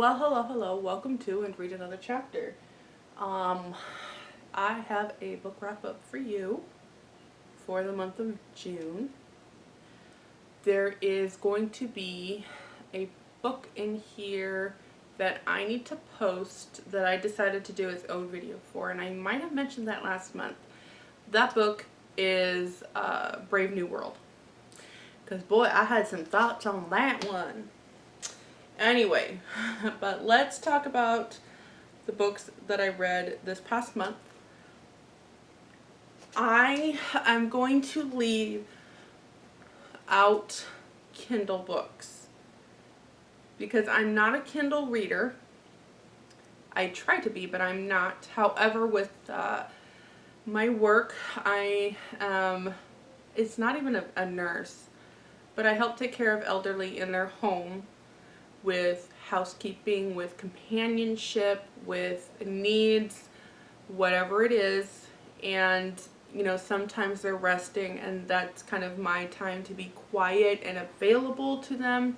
Well, hello. Welcome to and read another chapter. Um, I have a book wrap up for you for the month of June. There is going to be a book in here that I need to post that I decided to do its own video for, and I might have mentioned that last month. That book is Brave New World. Because boy, I had some thoughts on that one. Anyway, but let's talk about the books that I read this past month. I am going to leave out Kindle books because I'm not a Kindle reader. I try to be, but I'm not. However, with my work, it's not even a nurse, but I help take care of elderly in their home with housekeeping, with companionship, with needs, whatever it is. And sometimes they're resting, and that's kind of my time to be quiet and available to them.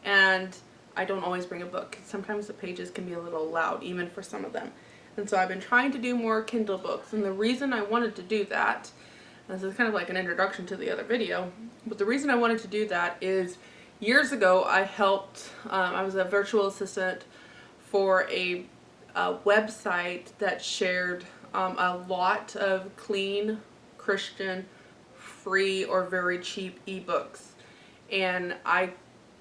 And I don't always bring a book. Sometimes the pages can be a little loud, even for some of them. And so I've been trying to do more Kindle books. And the reason I wanted to do that, this is kind of like an introduction to the other video, but the reason I wanted to do that is years ago I helped, I was a virtual assistant for a website that shared a lot of clean, Christian, free, or very cheap ebooks. And I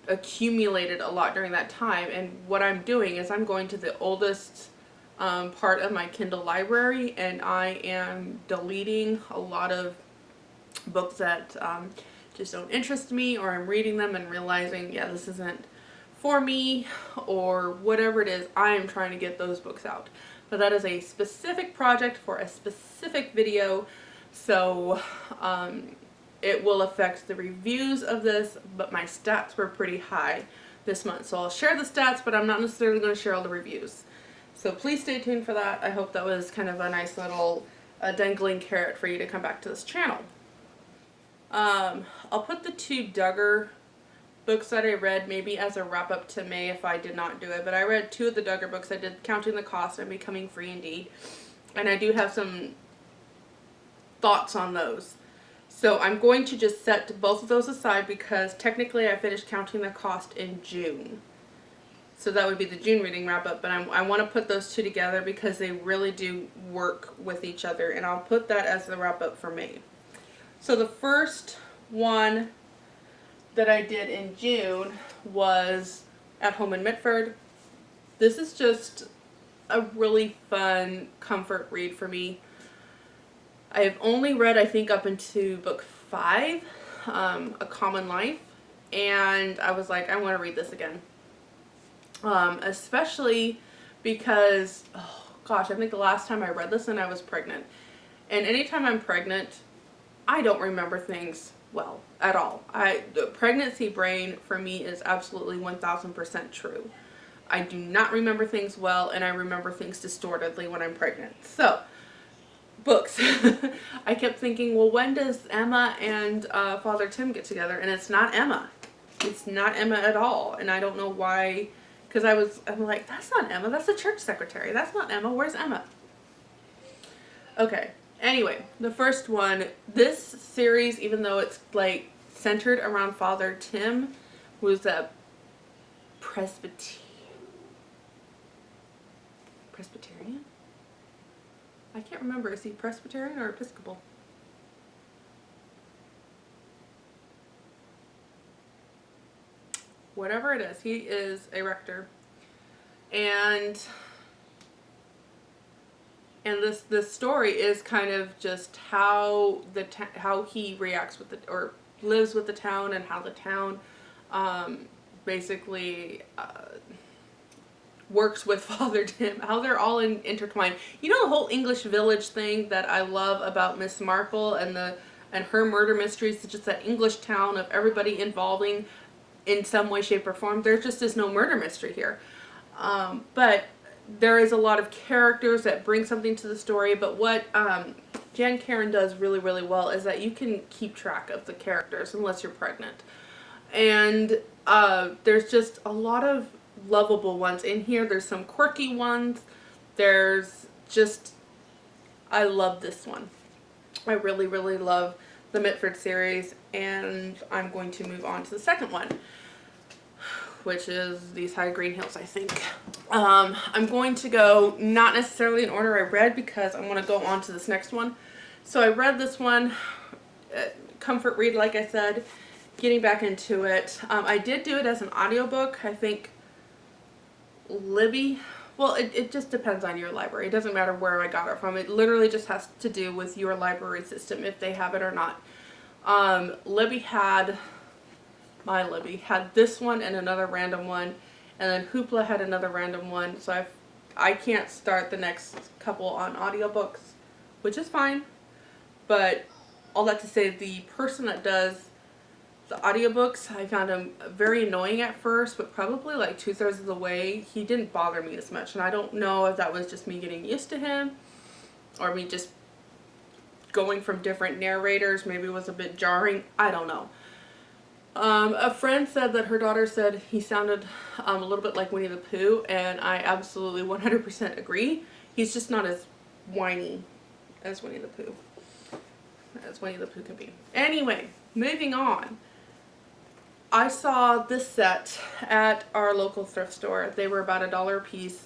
accumulated a lot during that time. And what I'm doing is I'm going to the oldest part of my Kindle library, and I am deleting a lot of books that just don't interest me, or I'm reading them and realizing, yeah, this isn't for me, or whatever it is. I am trying to get those books out. But that is a specific project for a specific video, so it will affect the reviews of this, but my stats were pretty high this month. So I'll share the stats, but I'm not necessarily going to share all the reviews. So please stay tuned for that. I hope that was kind of a nice little dangling carrot for you to come back to this channel. I'll put the two Duggar books that I read maybe as a wrap up to May if I did not do it, but I read two of the Duggar books. I did Counting the Cost and Becoming Free Indeed, and I do have some thoughts on those. So I'm going to just set both of those aside because technically I finished Counting the Cost in June. So that would be the June reading wrap up, but I want to put those two together because they really do work with each other, and I'll put that as the wrap up for May. So the first one that I did in June was At Home in Mitford. This is just a really fun comfort read for me. I have only read, I think, up into book 5, A Common Life, and I was like, I want to read this again. Especially because, oh gosh, I think the last time I read this and I was pregnant. And anytime I'm pregnant, I don't remember things well at all. The pregnancy brain for me is absolutely 1000% true. I do not remember things well, and I remember things distortedly when I'm pregnant. So, books. I kept thinking, well, when does Emma and Father Tim get together? And it's not Emma. It's not Emma at all. And I don't know why, because I'm like, that's not Emma. That's the church secretary. That's not Emma. Where's Emma? Okay. Anyway, the first one, this series, even though it's like centered around Father Tim, was a Presbyterian? I can't remember. Is he Presbyterian or Episcopal? Whatever it is, he is a rector. And this story is kind of just how how he reacts with or lives with the town, and how the town basically works with Father Tim, how they're all intertwined. You know, the whole English village thing that I love about Miss Marple and her murder mysteries. It's just that English town of everybody involving in some way, shape, or form. There just is no murder mystery here, but there is a lot of characters that bring something to the story. But what Jan Karon does really, really well is that you can keep track of the characters unless you're pregnant. And there's just a lot of lovable ones in here. There's some quirky ones. There's just, I love this one. I really, really love the Mitford series, and I'm going to move on to the second one, which is these High Green Hills, I think. I'm going to go not necessarily in order I read, because I want to go on to this next one. So I read this one, comfort read, like I said, getting back into it. I did do it as an audiobook. I think Libby, well, it just depends on your library. It doesn't matter where I got it from. It literally just has to do with your library system, if they have it or not. Libby had, my Libby had this one and another random one, and then Hoopla had another random one. So I can't start the next couple on audiobooks, which is fine. But all that to say, the person that does the audiobooks, I found him very annoying at first, but probably like 2/3 of the way, he didn't bother me as much. And I don't know if that was just me getting used to him, or me just going from different narrators. Maybe it was a bit jarring. I don't know. A friend said that her daughter said he sounded a little bit like Winnie the Pooh, and I absolutely 100% agree. He's just not as whiny as Winnie the Pooh. As Winnie the Pooh can be. Anyway, moving on. I saw this set at our local thrift store. They were about $1 a piece.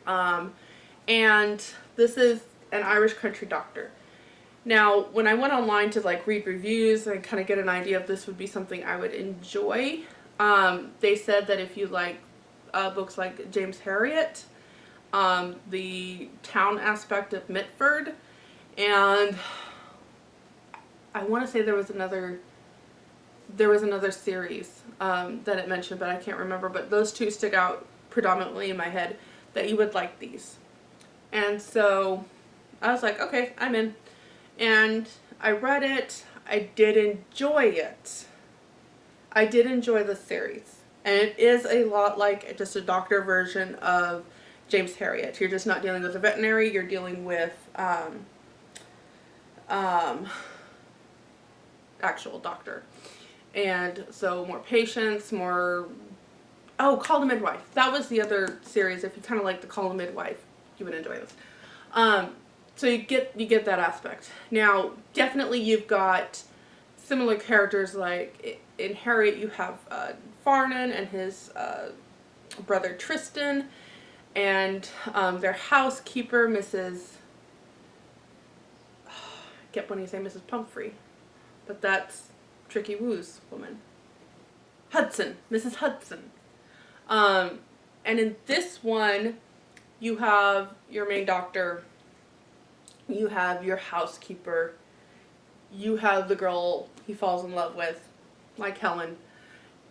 And this is an Irish country doctor. Now, when I went online to like read reviews and kind of get an idea if this would be something I would enjoy, they said that if you like books like James Herriot, the town aspect of Mitford, and I want to say there was another series that it mentioned, but I can't remember. But those two stick out predominantly in my head, that you would like these. And so I was like, okay, I'm in. And I read it. I did enjoy it. I did enjoy the series. And it is a lot like just a doctor version of James Herriot. You're just not dealing with a veterinary. You're dealing with actual doctor. And so more patients, more, oh, Call the Midwife. That was the other series. If you kind of like the Call the Midwife, you would enjoy this. So you get that aspect. Now, definitely you've got similar characters. Like in Harriet, you have Farnan and his brother Tristan, and their housekeeper, Mrs. I kept wanting to say Mrs. Pumphrey, but that's Tricky Woo's woman. Hudson, Mrs. Hudson. And in this one, you have your main doctor, you have your housekeeper, you have the girl he falls in love with, like Helen.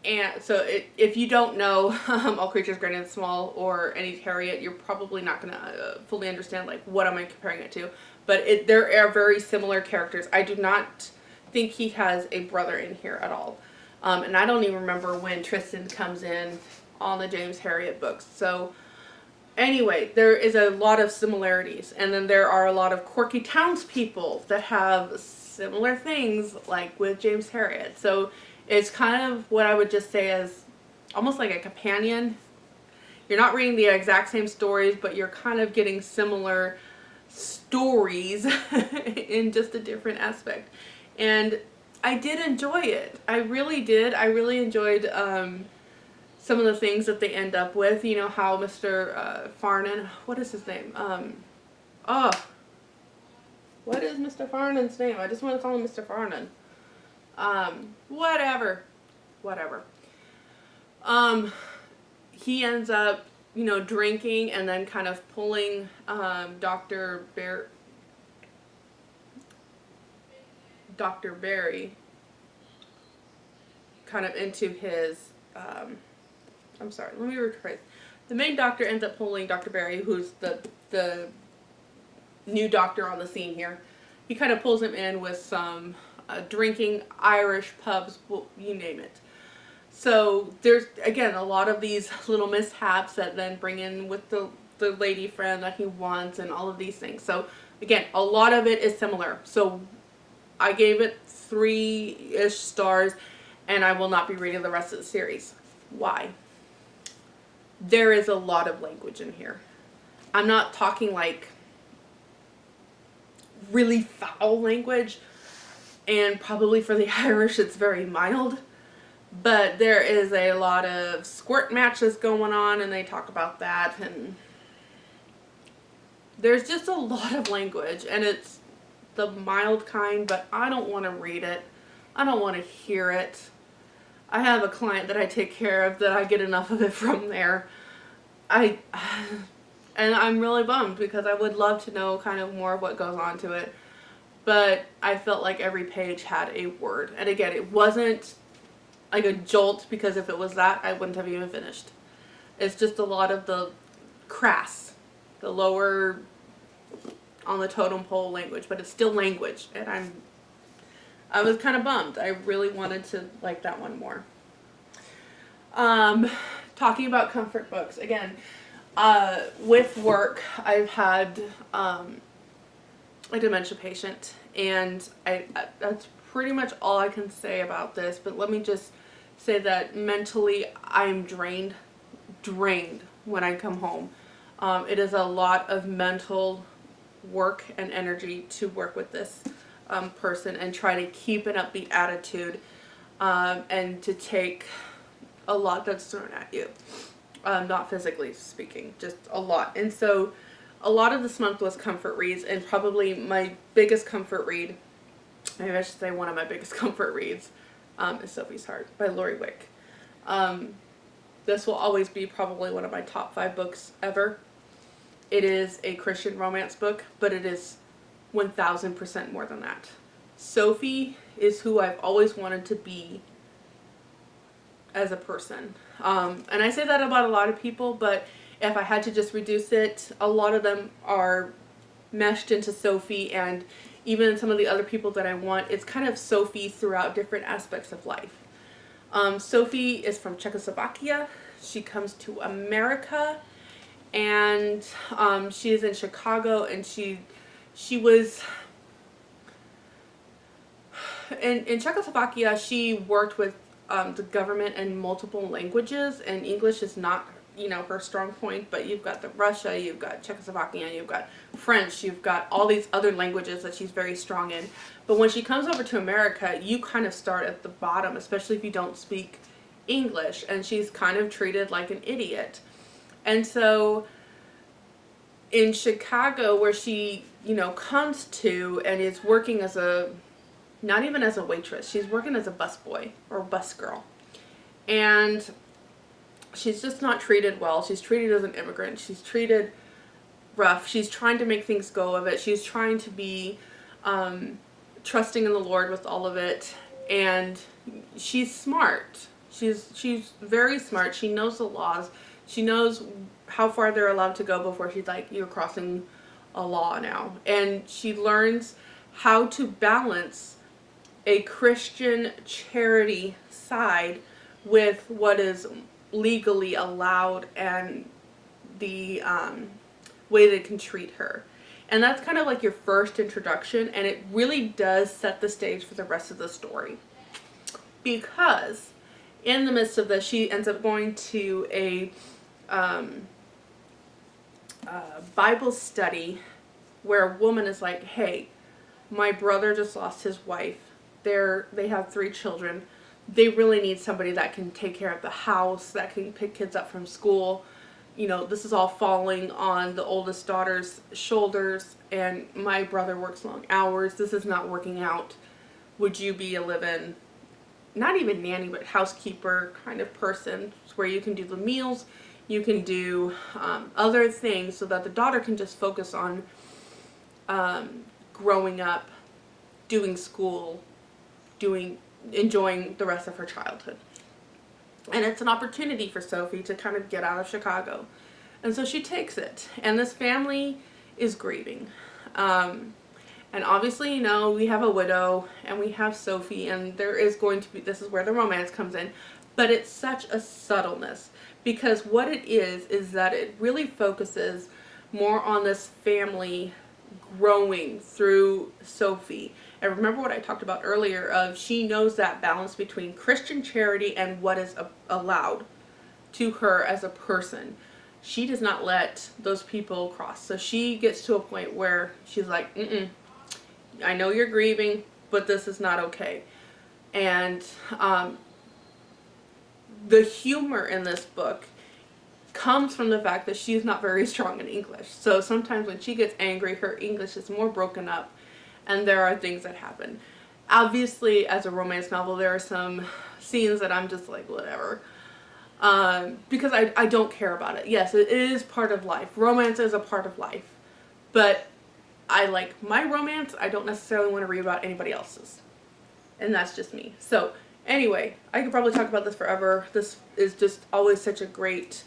And so if you don't know All Creatures Great and Small or any Harriet, you're probably not going to fully understand like what am I comparing it to. But there are very similar characters. I do not think he has a brother in here at all. And I don't even remember when Tristan comes in on the James Herriot books. So anyway, there is a lot of similarities. And then there are a lot of quirky townspeople that have similar things like with James Herriot. So it's kind of what I would just say as almost like a companion. You're not reading the exact same stories, but you're kind of getting similar stories in just a different aspect. And I did enjoy it. I really did. I really enjoyed some of the things that they end up with. You know how Mr. Farnan, what is his name? What is Mr. Farnan's name? I just want to call him Mr. Farnan. Whatever. He ends up, you know, drinking and then kind of pulling Dr. Barry kind of into his, I'm sorry, let me rephrase. The main doctor ends up pulling Dr. Barry, who's the new doctor on the scene here. He kind of pulls him in with some drinking, Irish pubs, well, you name it. So there's, again, a lot of these little mishaps that then bring in with the lady friend that he wants and all of these things. So again, a lot of it is similar. So I gave it 3-ish stars, and I will not be reading the rest of the series. Why? there is a lot of language in here. I'm not talking like really foul language, and probably for the Irish it's very mild, but there is a lot of squirt matches going on, and they talk about that, and there's just a lot of language, and it's the mild kind, but I don't want to read it. I don't want to hear it. I have a client that I take care of that I get enough of it from there. And I'm really bummed because I would love to know kind of more of what goes on to it. But I felt like every page had a word. And again, it wasn't like a jolt, because if it was that, I wouldn't have even finished. It's just a lot of the crass, the lower on the totem pole language, but it's still language. And I was kind of bummed. I really wanted to like that one more. Talking about comfort books again. With work, I've had a dementia patient, and that's pretty much all I can say about this. But let me just say that mentally, I'm drained when I come home. It is a lot of mental work and energy to work with this person and try to keep an upbeat attitude, and to take a lot that's thrown at you. Not physically speaking, just a lot. And so a lot of this month was comfort reads, and probably my biggest comfort read, maybe I should say one of my biggest comfort reads, is Sophie's Heart by Lori Wick. This will always be probably one of my top 5 books ever. It is a Christian romance book, but it is 1000% more than that. Sophie is who I've always wanted to be as a person. And I say that about a lot of people, but if I had to just reduce it, a lot of them are meshed into Sophie, and even some of the other people that I want, it's kind of Sophie throughout different aspects of life. Sophie is from Czechoslovakia. She comes to America, and she is in Chicago, and she was in Czechoslovakia. She worked with the government in multiple languages, and English is not, her strong point, but you've got the Russia, you've got Czechoslovakian, you've got French, you've got all these other languages that she's very strong in. But when she comes over to America, you kind of start at the bottom, especially if you don't speak English, and she's kind of treated like an idiot. And so in Chicago, where she, comes to and is working as not even as a waitress, she's working as a busboy or bus girl. And she's just not treated well. She's treated as an immigrant. She's treated rough. She's trying to make things go of it. She's trying to be trusting in the Lord with all of it. And she's smart. She's very smart. She knows the laws. She knows how far they're allowed to go before she's like, you're crossing a law now. And she learns how to balance a Christian charity side with what is legally allowed and the way they can treat her. And that's kind of like your first introduction, and it really does set the stage for the rest of the story. Because in the midst of this, she ends up going to a Bible study where a woman is like, hey, my brother just lost his wife. They have 3 children. They really need somebody that can take care of the house, that can pick kids up from school. This is all falling on the oldest daughter's shoulders, and my brother works long hours. This is not working out. Would you be a live-in, not even nanny, but housekeeper kind of person, where you can do the meals, you can do other things, so that the daughter can just focus on growing up, doing school, enjoying the rest of her childhood. And it's an opportunity for Sophie to kind of get out of Chicago. And so she takes it. And this family is grieving. And obviously, we have a widow and we have Sophie, and there is going to be, this is where the romance comes in. But it's such a subtleness, because what it is that it really focuses more on this family growing through Sophie. And remember what I talked about earlier of she knows that balance between Christian charity and what is allowed to her as a person. She does not let those people cross. So she gets to a point where she's like, I know you're grieving, but this is not okay. And the humor in this book comes from the fact that she's not very strong in English. So sometimes when she gets angry, her English is more broken up, and there are things that happen. Obviously, as a romance novel, there are some scenes that I'm just like, whatever. Because I don't care about it. Yes, it is part of life. Romance is a part of life. But I like my romance. I don't necessarily want to read about anybody else's. And that's just me. So, anyway, I could probably talk about this forever. This is just always such a great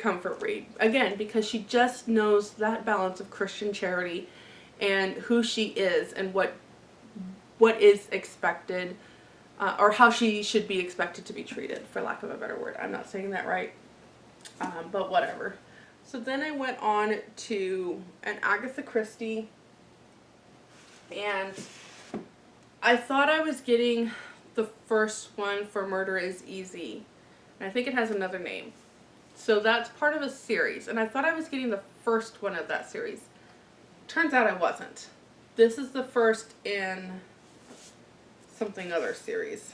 comfort read. Again, because she just knows that balance of Christian charity and who she is and what is expected, or how she should be expected to be treated, for lack of a better word. I'm not saying that right, but whatever. So then I went on to an Agatha Christie, and I thought I was getting the first one for Murder is Easy, and I think it has another name. So that's part of a series, and I thought I was getting the first one of that series. Turns out I wasn't. This is the first in something other series.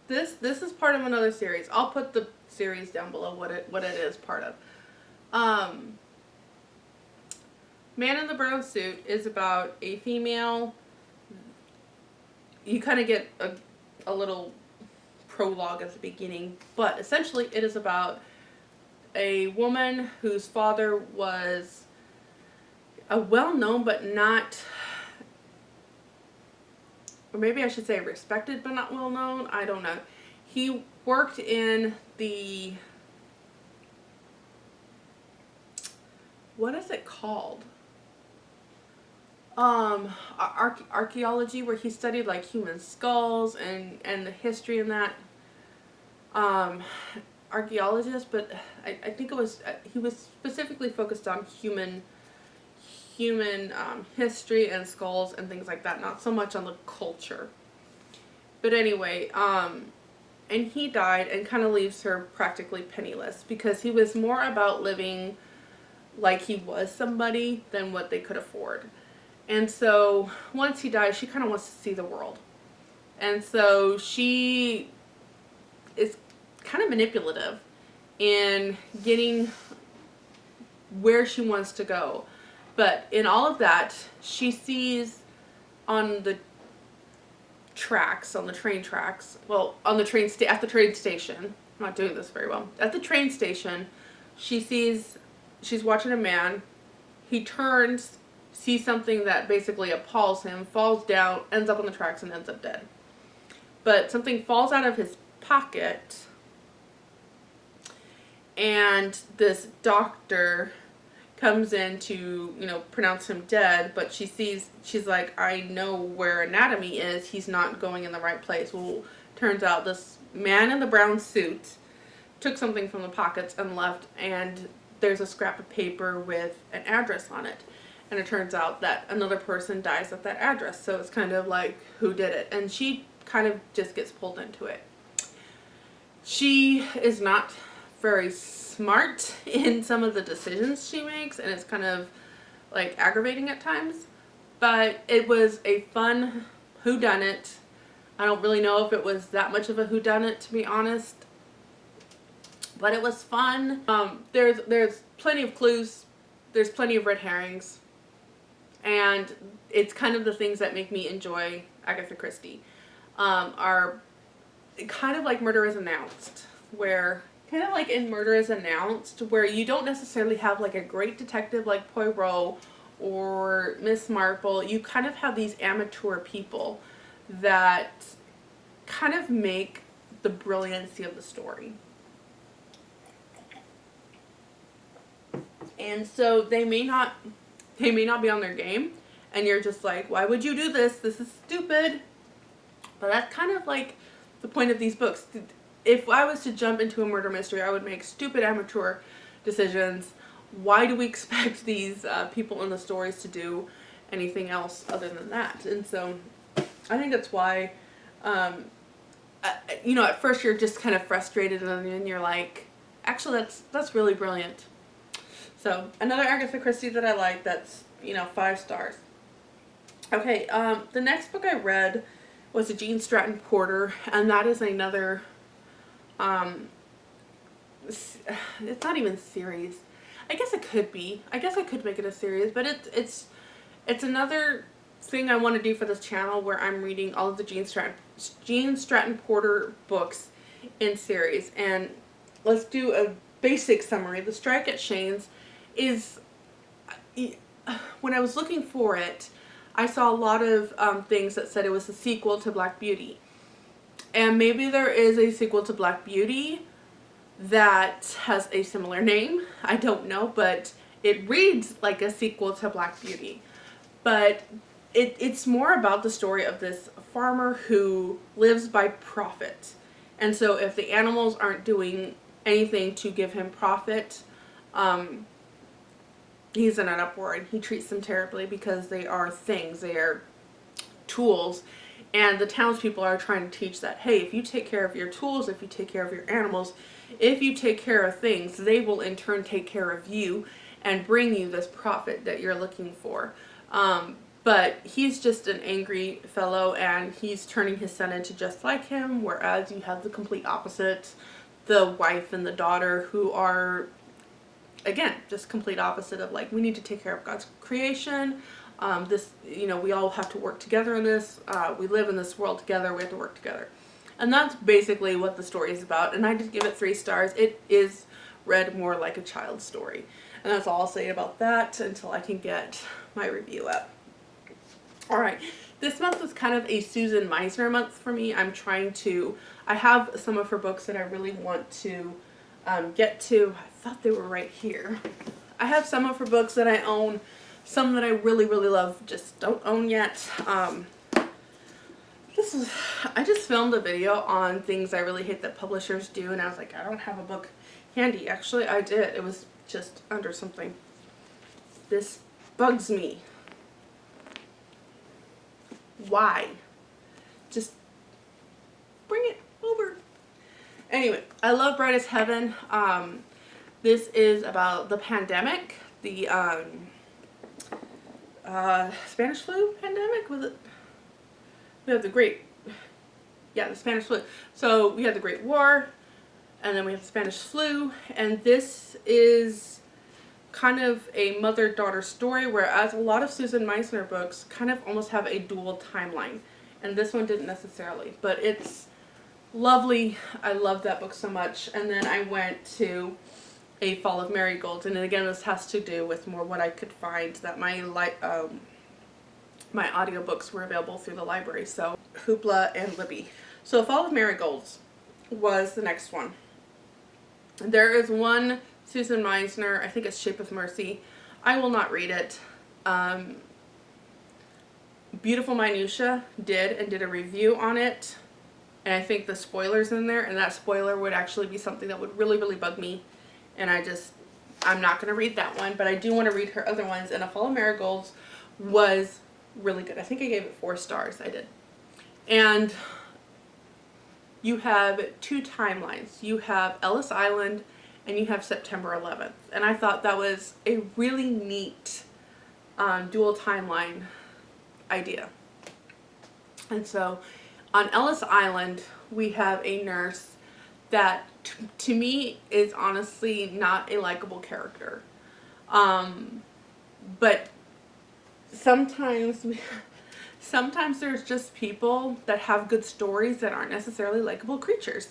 This is part of another series. I'll put the series down below what it is part of. Man in the Brown Suit is about a female. You kind of get a little prologue at the beginning, but essentially it is about a woman whose father was a well-known but not, or maybe I should say respected but not well-known, I don't know. He worked in the, what is it called? Archaeology, where he studied like human skulls and the history in that. Archaeologist, but I think it was, he was specifically focused on human history and skulls and things like that, not so much on the culture. But anyway, and he died and kind of leaves her practically penniless, because he was more about living like he was somebody than what they could afford. And so once he dies, she kind of wants to see the world. And so she is kind of manipulative in getting where she wants to go. But in all of that, she sees on the tracks, on the train tracks, well, on the train at the train station. I'm not doing this very well. At the train station, she's watching a man. He turns, sees something that basically appalls him, falls down, ends up on the tracks, and ends up dead. But something falls out of his pocket, and this doctor comes in to, pronounce him dead, but she's like, I know where anatomy is, he's not going in the right place. Well, turns out this man in the brown suit took something from the pockets and left, and there's a scrap of paper with an address on it. And it turns out that another person dies at that address. So it's kind of like, who did it? And she kind of just gets pulled into it. She is not very smart in some of the decisions she makes, and it's kind of like aggravating at times. But it was a fun whodunit. I don't really know if it was that much of a whodunit, to be honest. But it was fun. There's plenty of clues. There's plenty of red herrings. And it's kind of the things that make me enjoy Agatha Christie. Are kind of like Murder is Announced, where kind of like in Murder is Announced, where you don't necessarily have like a great detective like Poirot or Miss Marple. You kind of have these amateur people that kind of make the brilliancy of the story. And so they may not be on their game, and you're just like, why would you do this? This is stupid. But that's kind of like the point of these books. If I was to jump into a murder mystery, I would make stupid amateur decisions. Why do we expect these people in the stories to do anything else other than that? And so I think that's why I you know, at first you're just kind of frustrated, and then you're like, actually, that's really brilliant. So another Agatha Christie that I like, that's, you know, 5 stars. Okay, the next book I read was a Gene Stratton Porter, and that is another, it's not even series. I guess it could be. I guess I could make it a series, but it's another thing I want to do for this channel where I'm reading all of the Gene Stratton Porter books in series. And let's do a basic summary. The Strike at Shane's is, when I was looking for it, I saw a lot of things that said it was a sequel to Black Beauty. And maybe there is a sequel to Black Beauty that has a similar name. I don't know, but it reads like a sequel to Black Beauty. But it's more about the story of this farmer who lives by profit. And so if the animals aren't doing anything to give him profit, he's in an uproar, and he treats them terribly because they are things, they are tools. And the townspeople are trying to teach that, hey, if you take care of your tools, if you take care of your animals, if you take care of things, they will in turn take care of you and bring you this profit that you're looking for. But he's just an angry fellow, and he's turning his son into just like him, whereas you have the complete opposites, the wife and the daughter, who are, again, just complete opposite of, like, we need to take care of God's creation. This, you know, we all have to work together in this. We live in this world together. We have to work together. And that's basically what the story is about. And I just give it 3 stars. It is read more like a child's story. And that's all I'll say about that until I can get my review up. All right. This month was kind of a Susan Meisner month for me. I have some of her books that I really want to get to. I thought they were right here. I have some of her books that I own. Some that I really, really love, just don't own yet. I just filmed a video on things I really hate that publishers do, and I was like, I don't have a book handy. Actually, I did. It was just under something. This bugs me. Why? Just bring it over. Anyway, I love Bright as Heaven. This is about the pandemic, the Spanish flu pandemic. Was it? We have the Spanish flu. So we had the Great War, and then we have the Spanish flu, and this is kind of a mother-daughter story, whereas a lot of Susan Meisner books kind of almost have a dual timeline, and this one didn't necessarily, but it's lovely. I love that book so much. And then I went to A Fall of Marigolds, and again, this has to do with more what I could find, that my audiobooks were available through the library, so Hoopla and Libby. So Fall of Marigolds was the next one. There is one Susan Meisner, I think it's Shape of Mercy. I will not read it. Beautiful Minutia did a review on it, and I think the spoiler's in there, and that spoiler would actually be something that would really, really bug me, and I'm not going to read that one, but I do want to read her other ones, and A Fall of Marigolds was really good. I think I gave it 4 stars. I did. And you have 2 timelines. You have Ellis Island and you have September 11th. And I thought that was a really neat dual timeline idea. And so on Ellis Island, we have a nurse that to me is honestly not a likable character. But sometimes there's just people that have good stories that aren't necessarily likable creatures.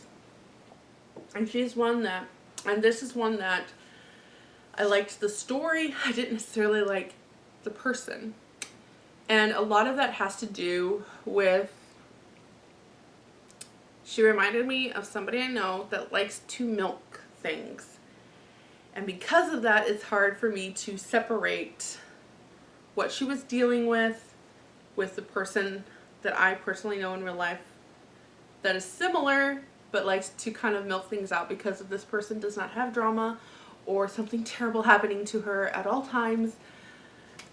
And she's one that, and this is one that I liked the story. I didn't necessarily like the person. And a lot of that has to do with, she reminded me of somebody I know that likes to milk things. And because of that, it's hard for me to separate what she was dealing with the person that I personally know in real life that is similar but likes to kind of milk things out because of this person does not have drama or something terrible happening to her at all times.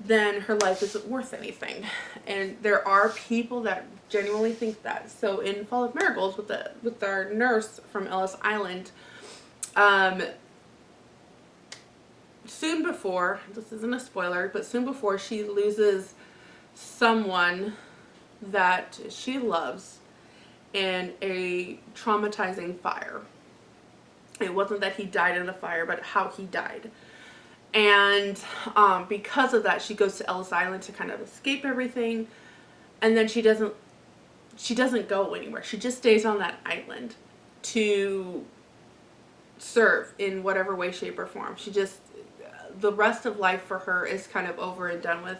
then her life isn't worth anything. And there are people that genuinely think that. So in Fall of Marigolds, with our nurse from Ellis Island, soon before, this isn't a spoiler, but soon before she loses someone that she loves in a traumatizing fire. It wasn't that he died in the fire, but how he died. And because of that, she goes to Ellis Island to kind of escape everything. And then she doesn't go anywhere. She just stays on that island to serve in whatever way, shape, or form. The rest of life for her is kind of over and done with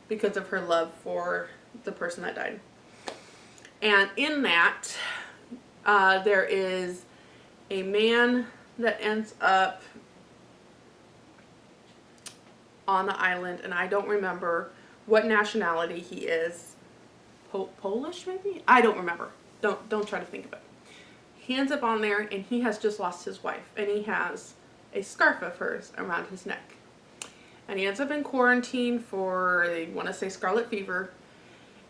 because of her love for the person that died. And in that, there is a man that ends up on the island, and I don't remember what nationality he is. Polish, maybe? I don't remember. Don't try to think of it. He ends up on there, and he has just lost his wife, and he has a scarf of hers around his neck. And he ends up in quarantine for, they want to say, scarlet fever,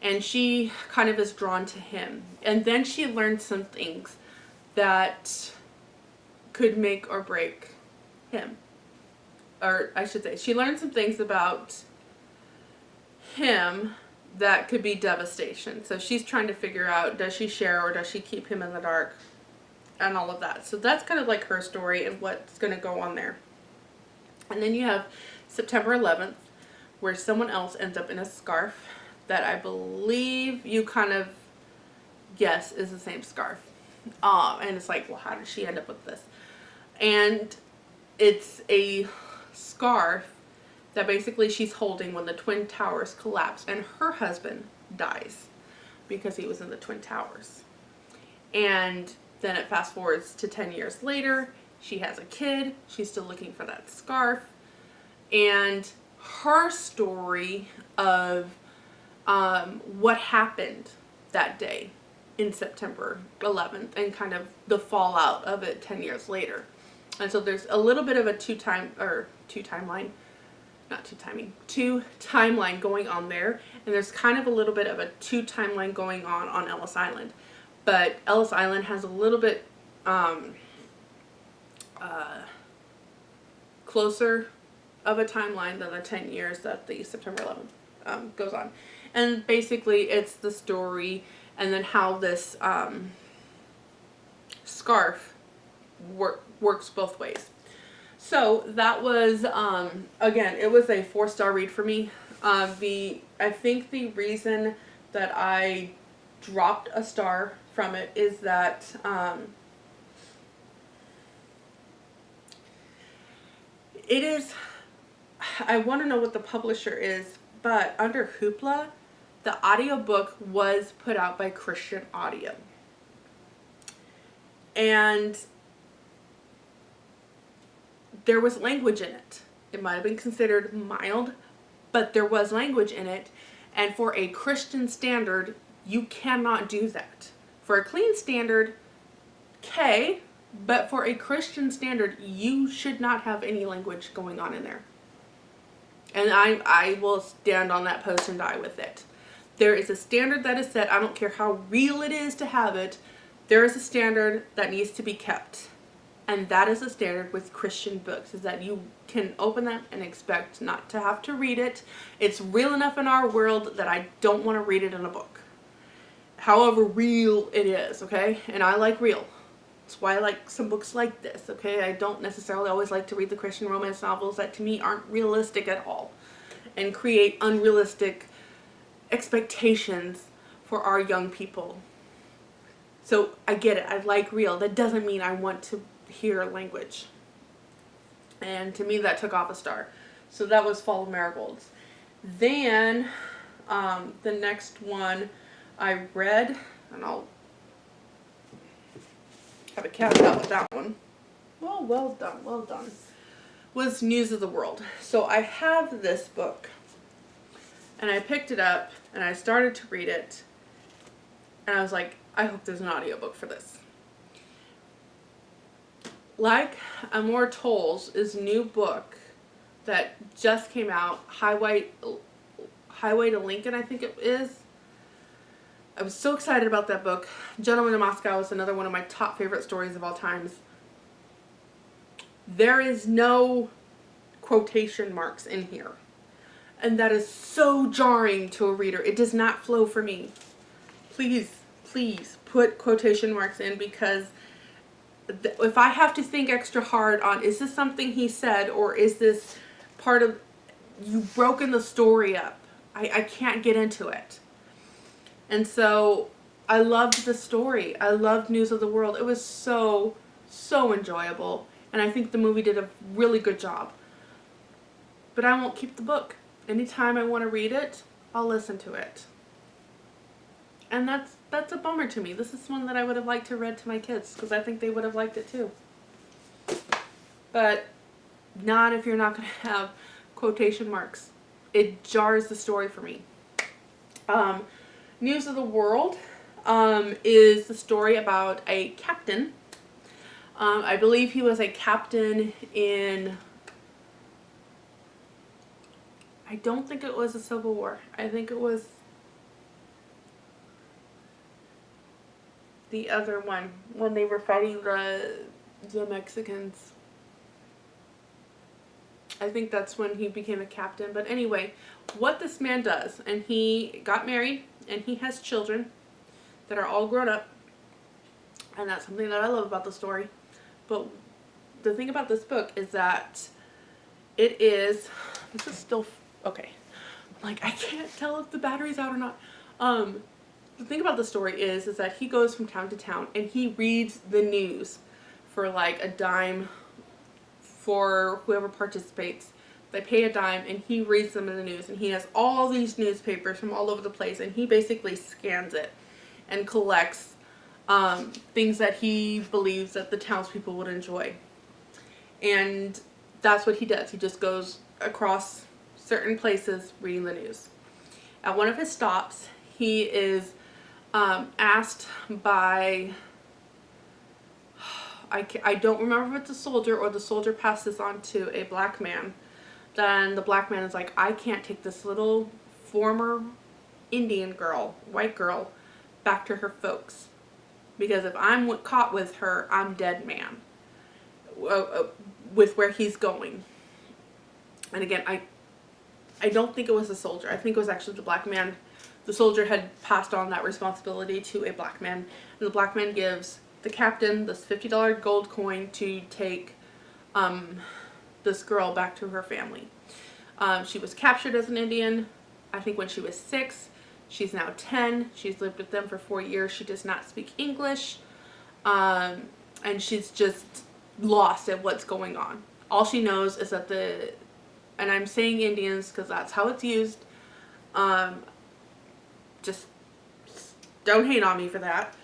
and she kind of is drawn to him. And then she learns some things that could make or break him. Or I should say, she learned some things about him that could be devastation. So she's trying to figure out, does she share or does she keep him in the dark, and all of that. So that's kind of like her story and what's going to go on there. And then you have September 11th, where someone else ends up in a scarf that I believe you kind of guess is the same scarf. And it's like, well, how did she end up with this? And it's a scarf that basically she's holding when the Twin Towers collapse, and her husband dies because he was in the Twin Towers. And then it fast forwards to 10 years later. She has a kid. She's still looking for that scarf. And her story of what happened that day in September 11th and kind of the fallout of it 10 years later. And so there's a little bit of a two timeline going on there. And there's kind of a little bit of a two timeline going on Ellis Island. But Ellis Island has a little bit closer of a timeline than the 10 years that the September 11th goes on. And basically it's the story and then how this scarf works both ways. So that was, again, it was a 4-star read for me. I think the reason that I dropped a star from it is that it is, I want to know what the publisher is, but under Hoopla, the audiobook was put out by Christian Audio. And there was language in it. It might have been considered mild, but there was language in it. And for a Christian standard, you cannot do that. For a clean standard, okay, but for a Christian standard, you should not have any language going on in there. And I will stand on that post and die with it. There is a standard that is set. I don't care how real it is to have it. There is a standard that needs to be kept. And that is the standard with Christian books, is that you can open them and expect not to have to read it. It's real enough in our world that I don't want to read it in a book. However real it is, okay? And I like real. That's why I like some books like this, okay? I don't necessarily always like to read the Christian romance novels that to me aren't realistic at all and create unrealistic expectations for our young people. So I get it. I like real. That doesn't mean I want to hear language. And to me that took off a star. So that was Fall of Marigolds. Then the next one I read, and I'll have a caveat with that one. Oh, well done, was News of the World. So I have this book, and I picked it up, and I started to read it, and I was like, I hope there's an audiobook for this. Like Amor Towles' new book, that just came out, Highway to Lincoln, I think it is. I was so excited about that book. Gentleman in Moscow is another one of my top favorite stories of all times. There is no quotation marks in here. And that is so jarring to a reader. It does not flow for me. Please, please put quotation marks in, because if I have to think extra hard on, is this something he said, or is this part of, you've broken the story up. I can't get into it. And so I loved the story. I loved News of the World. It was so, so enjoyable. And I think the movie did a really good job. But I won't keep the book. Anytime I want to read it, I'll listen to it. And that's a bummer to me. This is one that I would have liked to read to my kids, because I think they would have liked it too. But not if you're not going to have quotation marks. It jars the story for me. News of the World is the story about a captain. I believe he was a captain in, I don't think it was the Civil War. I think it was the other one, when they were fighting the Mexicans. I think that's when he became a captain. But anyway, what this man does, and he got married, and he has children that are all grown up, and that's something that I love about the story. But the thing about this book is that it is, this is still, okay, like I can't tell if the battery's out or not. The thing about the story is that he goes from town to town, and he reads the news for like a dime for whoever participates. They pay a dime, and he reads them in the news, and he has all these newspapers from all over the place, and he basically scans it and collects things that he believes that the townspeople would enjoy. And that's what he does. He just goes across certain places reading the news. At one of his stops, he is asked by, I don't remember if it's a soldier or the soldier passes on to a black man. Then the black man is like, I can't take this little former Indian girl, white girl, back to her folks. Because if I'm caught with her, I'm dead man. With where he's going. And again, I don't think it was a soldier. I think it was actually the black man. The soldier had passed on that responsibility to a black man. And the black man gives the captain this $50 gold coin to take this girl back to her family. She was captured as an Indian, I think when she was 6. She's now 10. She's lived with them for 4 years. She does not speak English. And she's just lost at what's going on. All she knows is that and I'm saying Indians because that's how it's used. Just don't hate on me for that.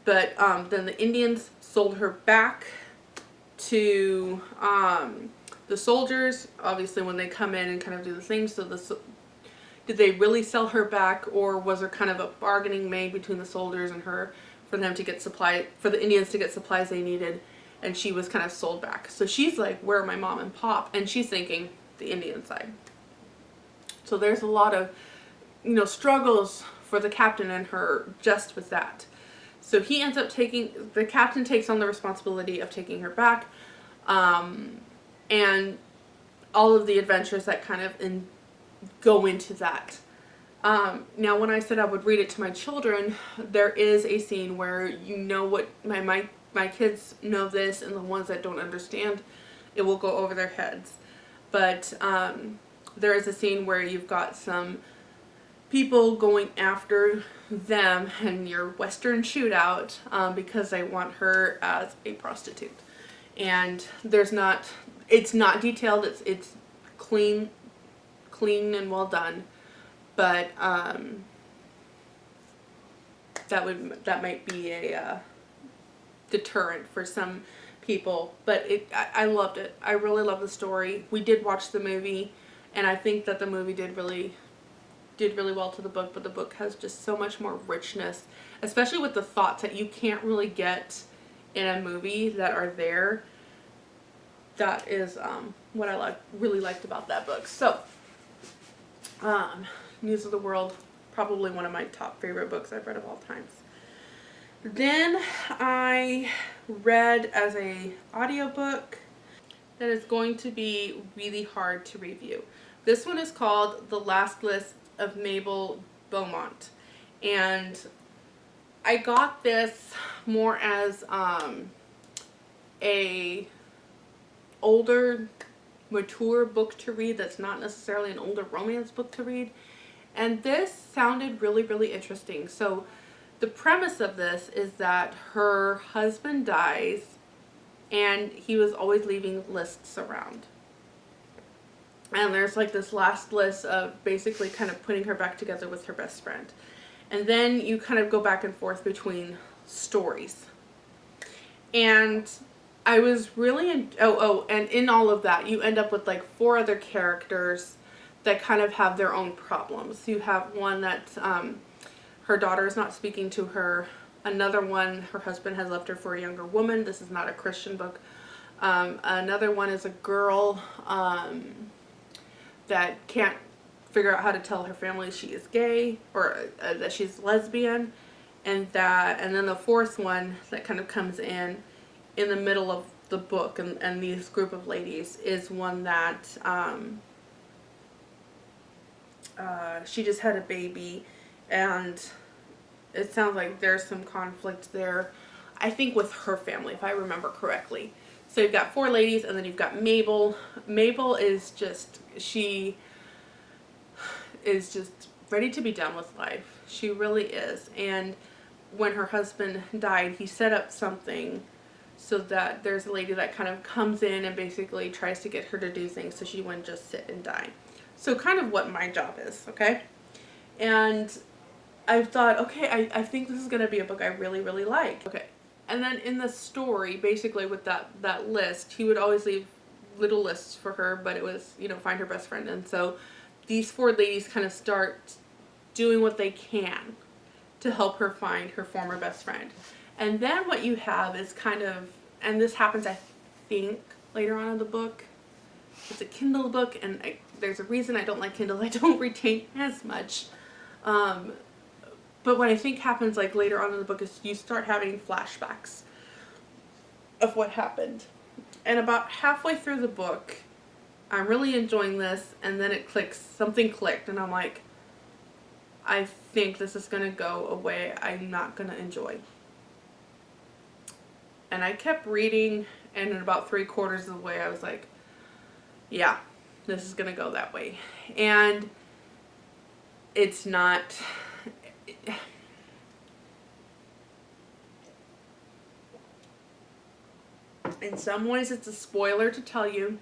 But then the Indians sold her back to the soldiers, obviously, when they come in and kind of do the thing. So did they really sell her back, or was there kind of a bargaining made between the soldiers and her for them to get for the Indians to get supplies they needed, and she was kind of sold back. So she's like, where are my mom and pop? And she's thinking the Indian side. So there's a lot of, struggles for the captain and her just with that. So he ends up the captain takes on the responsibility of taking her back, and all of the adventures that kind of go into that. Now, when I said I would read it to my children, there is a scene where what my kids know this, and the ones that don't understand, it will go over their heads. But there is a scene where you've got some people going after them in your Western shootout because they want her as a prostitute. And it's not detailed, it's clean and well done, but that might be a deterrent for some people. But I loved it. I really love the story. We did watch the movie, and I think that the movie did really well to the book, but the book has just so much more richness, especially with the thoughts that you can't really get in a movie that are there. that is what I really liked about that book. So, News of the World, probably one of my top favorite books I've read of all times. Then I read as a audiobook that is going to be really hard to review. This one is called The Last List of Mabel Beaumont. And I got this more as a older, mature book to read that's not necessarily an older romance book to read. And this sounded really, really interesting. So the premise of this is that her husband dies and he was always leaving lists around. And there's like this last list of basically kind of putting her back together with her best friend. And then you kind of go back and forth between stories. And I was really, and in all of that, you end up with like 4 other characters that kind of have their own problems. You have one that her daughter is not speaking to her. Another one, her husband has left her for a younger woman. This is not a Christian book. Another one is a girl that can't figure out how to tell her family she is gay, or that she's lesbian. And then the 4th one that kind of comes in the middle of the book, and these group of ladies, is one that she just had a baby, and it sounds like there's some conflict there, I think, with her family, if I remember correctly. So you've got 4 ladies, and then you've got Mabel. Mabel is just, she is just ready to be done with life. She really is. And when her husband died, he set up something so that there's a lady that kind of comes in and basically tries to get her to do things so she wouldn't just sit and die. So kind of what my job is, okay? And I thought, okay, I think this is going to be a book I really, really like. Okay. And then in the story, basically with that list, he would always leave little lists for her, but it was, find her best friend. And so these 4 ladies kind of start doing what they can to help her find her former best friend. And then what you have is kind of, and this happens, I think, later on in the book. It's a Kindle book, and there's a reason I don't like Kindle. I don't retain as much. But what I think happens like later on in the book is you start having flashbacks of what happened. And about halfway through the book, I'm really enjoying this, and then it clicks, something clicked, and I'm like, I think this is going to go a way I'm not going to enjoy. And I kept reading, and in about 3/4 of the way, I was like, yeah, this is going to go that way. And it's not, in some ways it's a spoiler to tell you,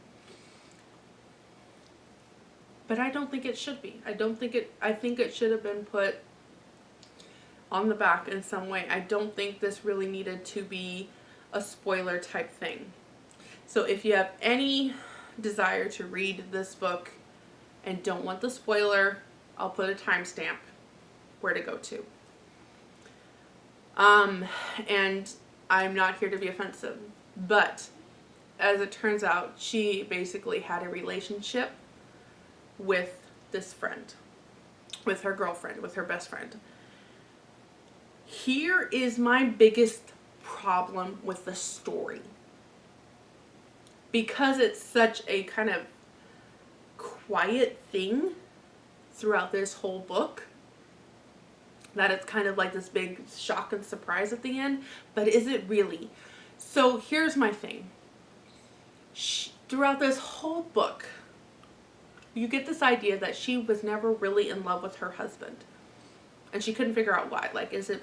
but I don't think it should be. I think it should have been put on the back in some way. I don't think this really needed to be a spoiler type thing. So if you have any desire to read this book and don't want the spoiler, I'll put a timestamp where to go to. And I'm not here to be offensive, but as it turns out, she basically had a relationship with this friend, with her girlfriend, with her best friend. Here is my biggest problem with the story. Because it's such a kind of quiet thing throughout this whole book, that it's kind of like this big shock and surprise at the end. But is it really? So here's my thing. Throughout this whole book, you get this idea that she was never really in love with her husband. And she couldn't figure out why. Like, is it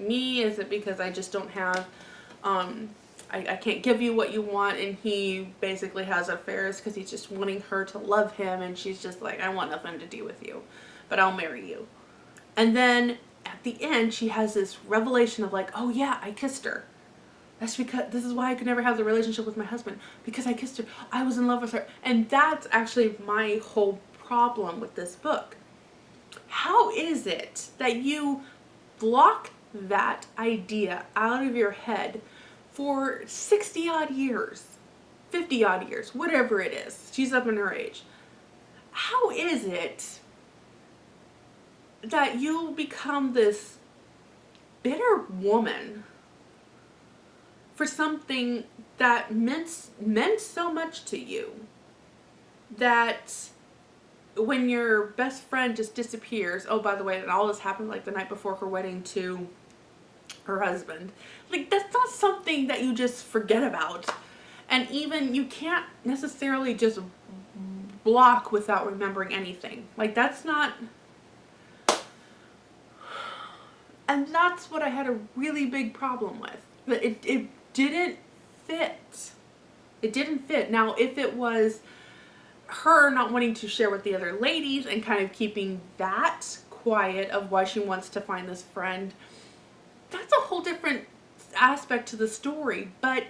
me? Is it because I just don't have, I can't give you what you want, and he basically has affairs because he's just wanting her to love him, and she's just like, I want nothing to do with you, but I'll marry you. And then at the end, she has this revelation of like, oh yeah, I kissed her. This is why I could never have the relationship with my husband, because I kissed her. I was in love with her. And that's actually my whole problem with this book. How is it that you block that idea out of your head for 60 odd years 50 odd years, whatever it is. She's up in her age. How is it that you become this bitter woman for something that meant so much to you, that when your best friend just disappears, oh, by the way, and all this happened like the night before her wedding to her husband, like, that's not something that you just forget about. And even you can't necessarily just block without remembering anything. Like, that's not. And that's what I had a really big problem with. But it didn't fit. It didn't fit. Now, if it was her not wanting to share with the other ladies and kind of keeping that quiet of why she wants to find this friend, that's a whole different aspect to the story. But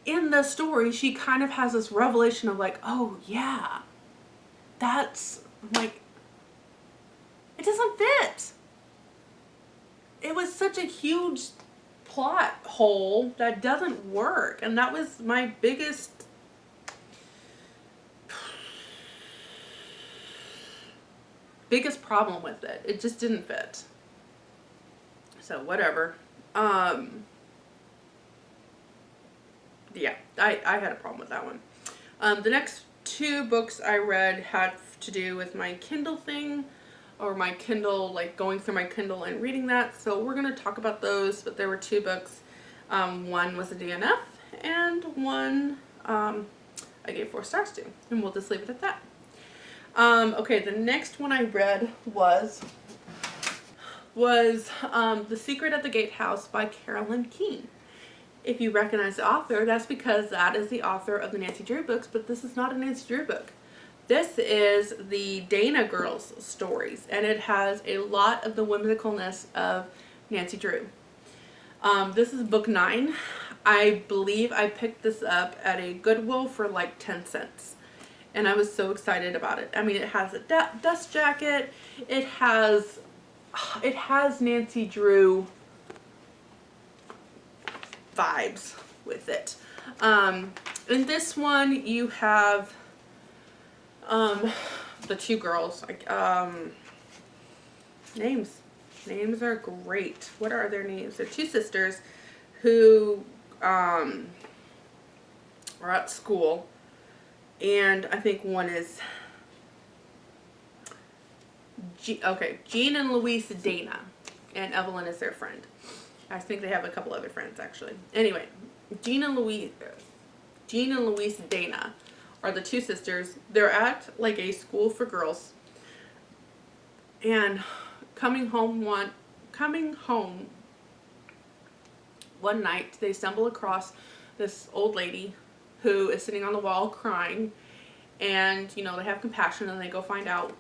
in the story, she kind of has this revelation of like, oh yeah, that's like, it doesn't fit. It was such a huge plot hole that doesn't work. And that was my biggest problem with it. It just didn't fit. So whatever. Yeah, I had a problem with that one. The next two books I read had to do with my Kindle thing, or my Kindle, like going through my Kindle and reading that. So we're going to talk about those, but there were two books. One was a DNF, and one I gave 4 stars to, and we'll just leave it at that. Okay, the next one I read was The Secret at the Gatehouse by Carolyn Keene. If you recognize the author, that's because that is the author of the Nancy Drew books, but this is not a Nancy Drew book. This is the Dana Girls stories, and it has a lot of the whimsicalness of Nancy Drew. This is book 9. I believe I picked this up at a Goodwill for like 10 cents. And I was so excited about it. I mean, it has a dust jacket. It has Nancy Drew vibes with it. In this one, you have the two girls. Names are great. What are their names? They're two sisters who are at school, and I think one is Jean and Louise Dana, and Evelyn is their friend. I think they have a couple other friends actually. Anyway, Jean and Louise Dana are the two sisters. They're at like a school for girls, and coming home one night, they stumble across this old lady who is sitting on the wall crying, and they have compassion, and they go find out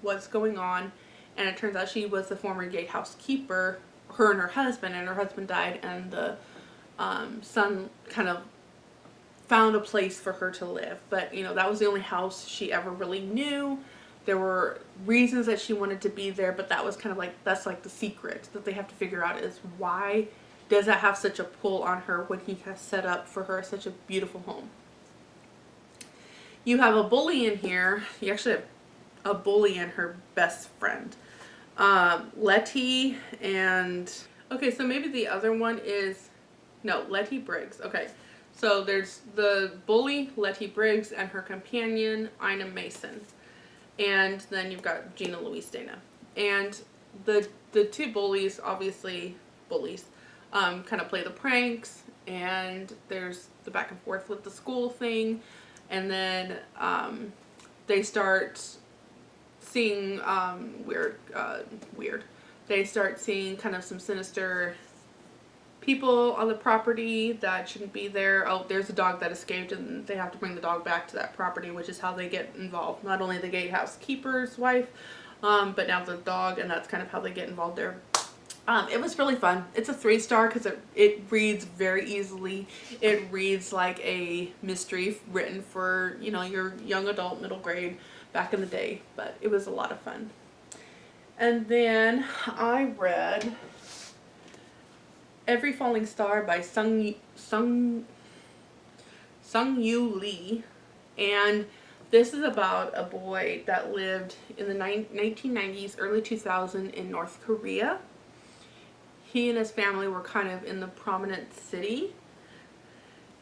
what's going on. And it turns out she was the former gatehouse keeper, her and her husband died, and the son kind of found a place for her to live. But that was the only house she ever really knew. There were reasons that she wanted to be there, but that was kind of like, that's like the secret that they have to figure out, is why does that have such a pull on her when he has set up for her such a beautiful home. You have a bully in here. You actually have a bully and her best friend, Letty, and okay, so maybe the other one is Letty Briggs. Okay, so there's the bully Letty Briggs and her companion Ina Mason, and then you've got Gina Louise Dana, and the two bullies, obviously bullies, kind of play the pranks, and there's the back and forth with the school thing, and then they start seeing weird. They start seeing kind of some sinister people on the property that shouldn't be there. Oh, there's a dog that escaped, and they have to bring the dog back to that property, which is how they get involved. Not only the gatehouse keeper's wife, but now the dog, and that's kind of how they get involved there. It was really fun. It's a 3-star because it reads very easily. It reads like a mystery written for, your young adult, middle grade back in the day. But it was a lot of fun. And then I read Every Falling Star by Sung Sung-Yu Lee. And this is about a boy that lived in the 1990s, early 2000 in North Korea. He and his family were kind of in the prominent city.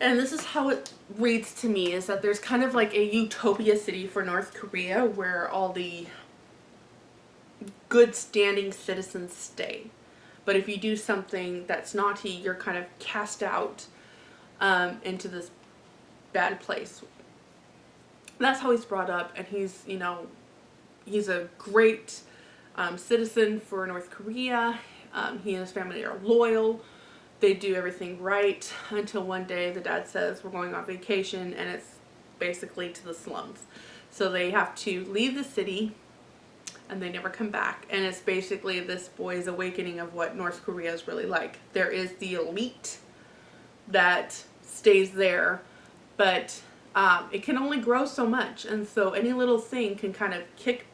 And this is how it reads to me, is that there's kind of like a utopia city for North Korea where all the good standing citizens stay. But if you do something that's naughty, you're kind of cast out into this bad place. That's how he's brought up, and he's, you know, he's a great citizen for North Korea. He and his family are loyal. They do everything right until one day the dad says, we're going on vacation, and it's basically to the slums. So they have to leave the city, and they never come back. And it's basically this boy's awakening of what North Korea is really like. There is the elite that stays there, but it can only grow so much. And so any little thing can kind of kick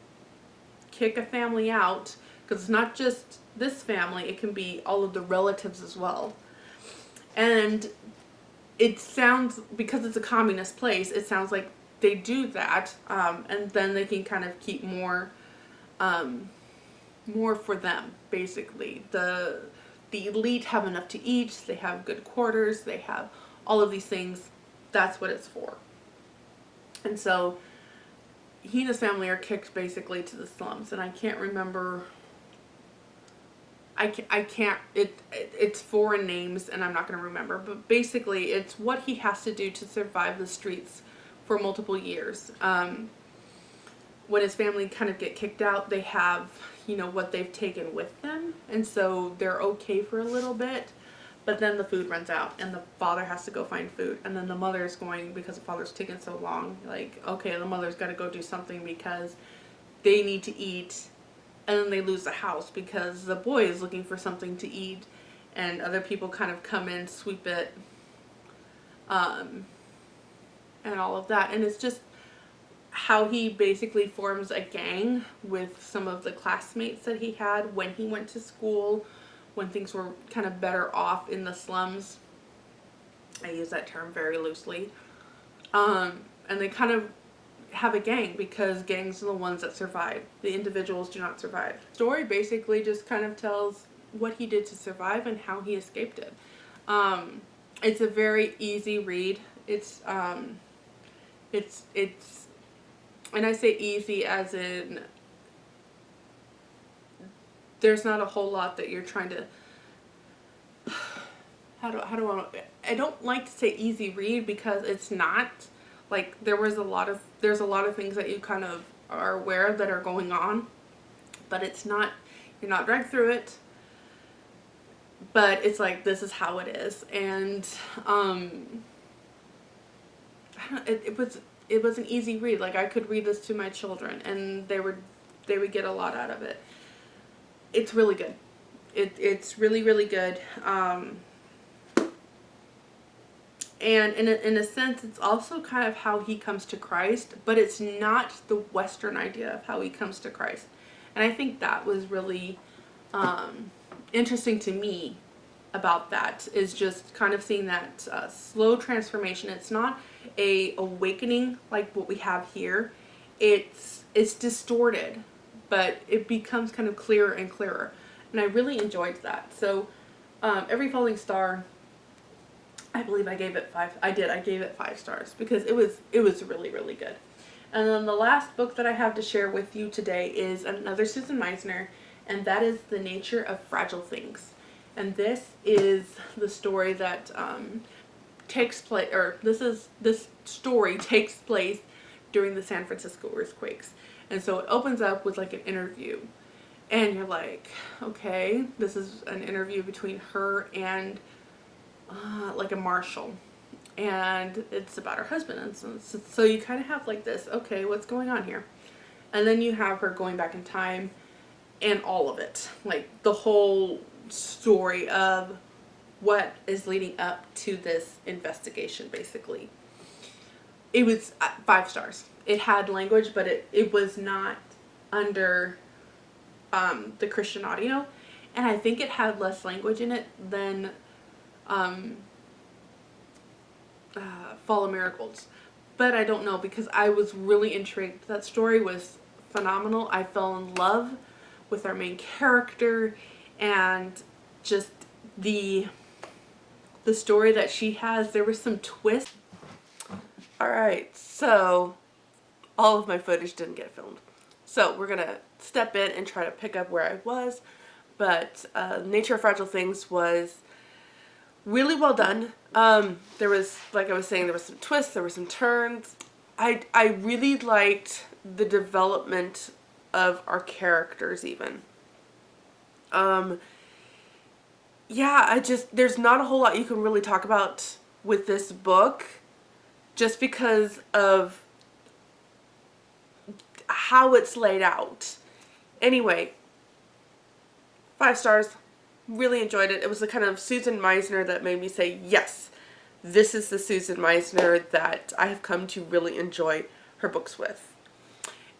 a family out, because it's not just this family, it can be all of the relatives as well. And it sounds, because it's a communist place, it sounds like they do that, and then they can kind of keep more for them, basically. The elite have enough to eat, they have good quarters, they have all of these things. That's what it's for. And so he and his family are kicked basically to the slums, and I can't remember. I can't. It's foreign names, and I'm not going to remember. But basically, it's what he has to do to survive the streets for multiple years. When his family kind of get kicked out, they have, you know, what they've taken with them, and so they're okay for a little bit. But then the food runs out, and the father has to go find food, and then the mother's going, because the father's taken so long, like, okay, the mother's got to go do something because they need to eat, and then they lose the house because the boy is looking for something to eat, and other people kind of come in, sweep it, and all of that. And it's just how he basically forms a gang with some of the classmates that he had when he went to school, when things were kind of better off in the slums. I use that term very loosely. And they kind of have a gang, because gangs are the ones that survive. The individuals do not survive. The story basically just kind of tells what he did to survive and how he escaped it. It's a very easy read. It's and I say easy as in there's not a whole lot that you're trying to, I don't like to say easy read, because it's not. Like, there's a lot of things that you kind of are aware of that are going on, but it's not, you're not dragged through it, but it's like, this is how it is. And it was an easy read. Like, I could read this to my children, and they would get a lot out of it. It's really good. It's really, really good. And in a sense, it's also kind of how he comes to Christ, but it's not the Western idea of how he comes to Christ. And I think that was really interesting to me about that, is just kind of seeing that slow transformation. It's not a awakening like what we have here. It's distorted, but it becomes kind of clearer and clearer. And I really enjoyed that. So Every Falling Star, I believe I gave it 5. I did. I gave it 5 stars because it was really, really good. And then the last book that I have to share with you today is another Susan Meisner, and that is The Nature of Fragile Things. And this is the story that takes place, or this story takes place during the San Francisco earthquakes. And so it opens up with like an interview. And you're like, okay, this is an interview between her and like a marshal, and it's about her husband, and so you kind of have like this, okay, what's going on here? And then you have her going back in time and all of it, like the whole story of what is leading up to this investigation. Basically, it was 5 stars. It had language, but it was not under the Christian audio, and I think it had less language in it than Fall of Marigolds. But I don't know, because I was really intrigued. That story was phenomenal. I fell in love with our main character and just the story that she has. There was some twist. Alright, so all of my footage didn't get filmed. So we're going to step in and try to pick up where I was. But Nature of Fragile Things was really well done. There was, like I was saying, there was some twists, there were some turns. I really liked the development of our characters even. Yeah, there's not a whole lot you can really talk about with this book just because of how it's laid out. Anyway, 5 stars. Really enjoyed it. It was the kind of Susan Meisner that made me say, yes, this is the Susan Meisner that I have come to really enjoy her books with.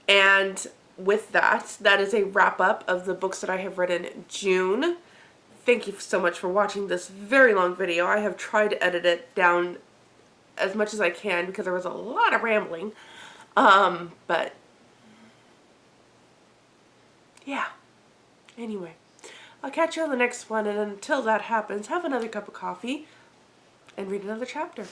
And with that, that is a wrap up of the books that I have read in June. Thank you so much for watching this very long video. I have tried to edit it down as much as I can because there was a lot of rambling. But yeah. Anyway, I'll catch you on the next one, and until that happens, have another cup of coffee and read another chapter.